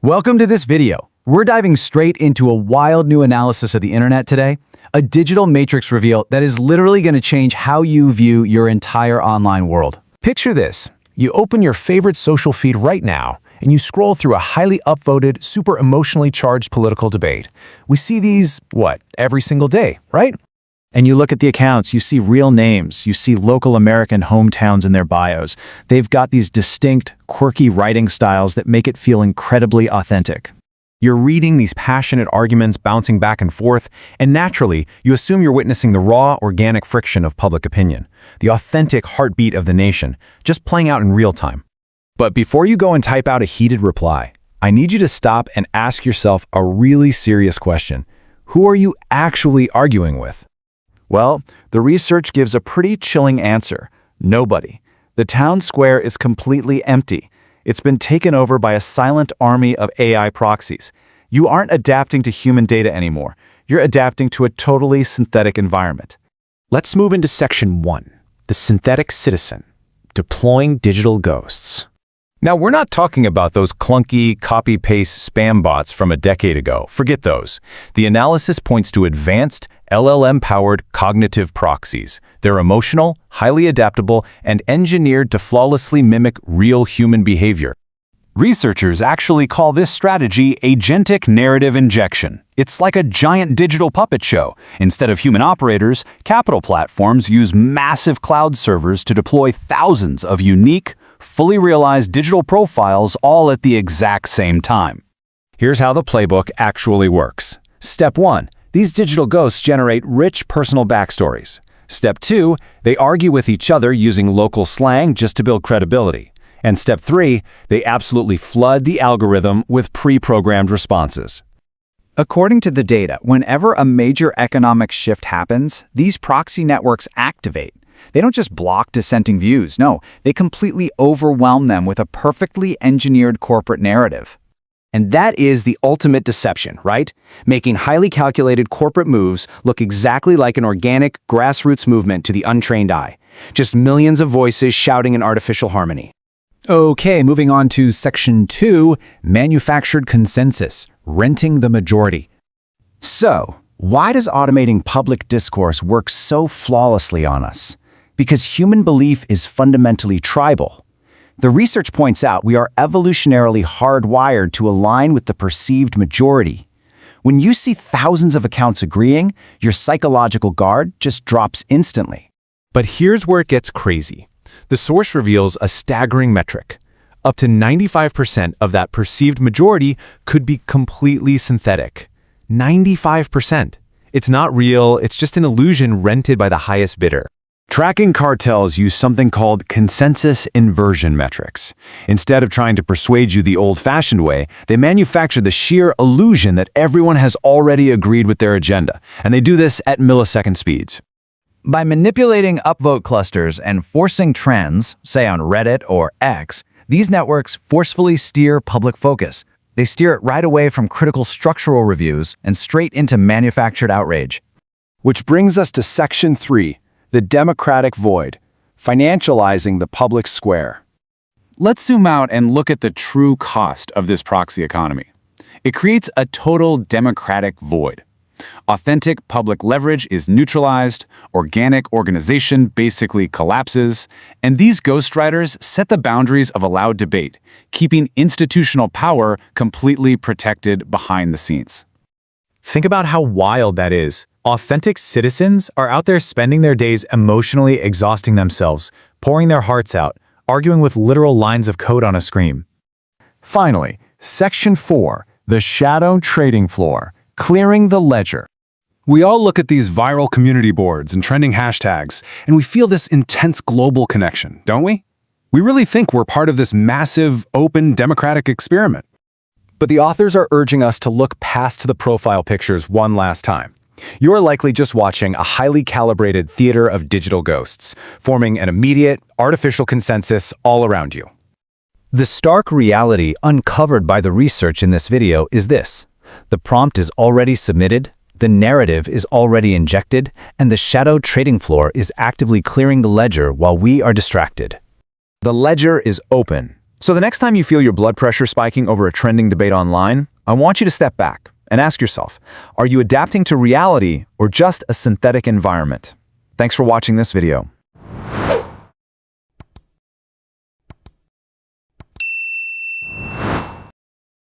Welcome to this video. We're diving straight into a wild new analysis of the internet today, a digital matrix reveal that is literally going to change how you view your entire online world. Picture this. You open your favorite social feed right now, and you scroll through a highly upvoted, super emotionally charged political debate. We see these, every single day, right? And you look at the accounts, you see real names, you see local American hometowns in their bios. They've got these distinct, quirky writing styles that make it feel incredibly authentic. You're reading these passionate arguments bouncing back and forth, and naturally, you assume you're witnessing the raw, organic friction of public opinion, the authentic heartbeat of the nation, just playing out in real time. But before you go and type out a heated reply, I need you to stop and ask yourself a really serious question. Who are you actually arguing with? Well, the research gives a pretty chilling answer. Nobody. The town square is completely empty. It's been taken over by a silent army of AI proxies. You aren't adapting to human data anymore. You're adapting to a totally synthetic environment. Let's move into section 1, the synthetic citizen, deploying digital ghosts. Now, we're not talking about those clunky, copy-paste spam bots from a decade ago. Forget those. The analysis points to advanced, LLM-powered cognitive proxies. They're emotional, highly adaptable, and engineered to flawlessly mimic real human behavior. Researchers actually call this strategy agentic narrative injection. It's like a giant digital puppet show. Instead of human operators, capital platforms use massive cloud servers to deploy thousands of unique, fully realized digital profiles all at the exact same time. Here's how the playbook actually works. Step 1. These digital ghosts generate rich personal backstories. Step 2. They argue with each other using local slang just to build credibility. And step 3. They absolutely flood the algorithm with pre-programmed responses. According to the data, whenever a major economic shift happens, these proxy networks activate. They don't just block dissenting views. No, they completely overwhelm them with a perfectly engineered corporate narrative. And that is the ultimate deception, right? Making highly calculated corporate moves look exactly like an organic, grassroots movement to the untrained eye. Just millions of voices shouting in artificial harmony. Okay, moving on to section 2, manufactured consensus, renting the majority. So, why does automating public discourse work so flawlessly on us? Because human belief is fundamentally tribal. The research points out we are evolutionarily hardwired to align with the perceived majority. When you see thousands of accounts agreeing, your psychological guard just drops instantly. But here's where it gets crazy. The source reveals a staggering metric. Up to 95% of that perceived majority could be completely synthetic. 95%. It's not real, it's just an illusion rented by the highest bidder. Tracking cartels use something called consensus inversion metrics. Instead of trying to persuade you the old-fashioned way, they manufacture the sheer illusion that everyone has already agreed with their agenda, and they do this at millisecond speeds. By manipulating upvote clusters and forcing trends, say on Reddit or X, these networks forcefully steer public focus. They steer it right away from critical structural reviews and straight into manufactured outrage. Which brings us to section 3. The democratic void, financializing the public square. Let's zoom out and look at the true cost of this proxy economy. It creates a total democratic void. Authentic public leverage is neutralized, organic organization basically collapses, and these ghostwriters set the boundaries of allowed debate, keeping institutional power completely protected behind the scenes. Think about how wild that is. Authentic citizens are out there spending their days emotionally exhausting themselves, pouring their hearts out, arguing with literal lines of code on a screen. Finally, section 4, the shadow trading floor, clearing the ledger. We all look at these viral community boards and trending hashtags, and we feel this intense global connection, don't we? We really think we're part of this massive, open, democratic experiment. But the authors are urging us to look past the profile pictures one last time. You're likely just watching a highly calibrated theater of digital ghosts, forming an immediate, artificial consensus all around you. The stark reality uncovered by the research in this video is this. The prompt is already submitted, the narrative is already injected, and the shadow trading floor is actively clearing the ledger while we are distracted. The ledger is open. So the next time you feel your blood pressure spiking over a trending debate online, I want you to step back and ask yourself, are you adapting to reality or just a synthetic environment? Thanks for watching this video.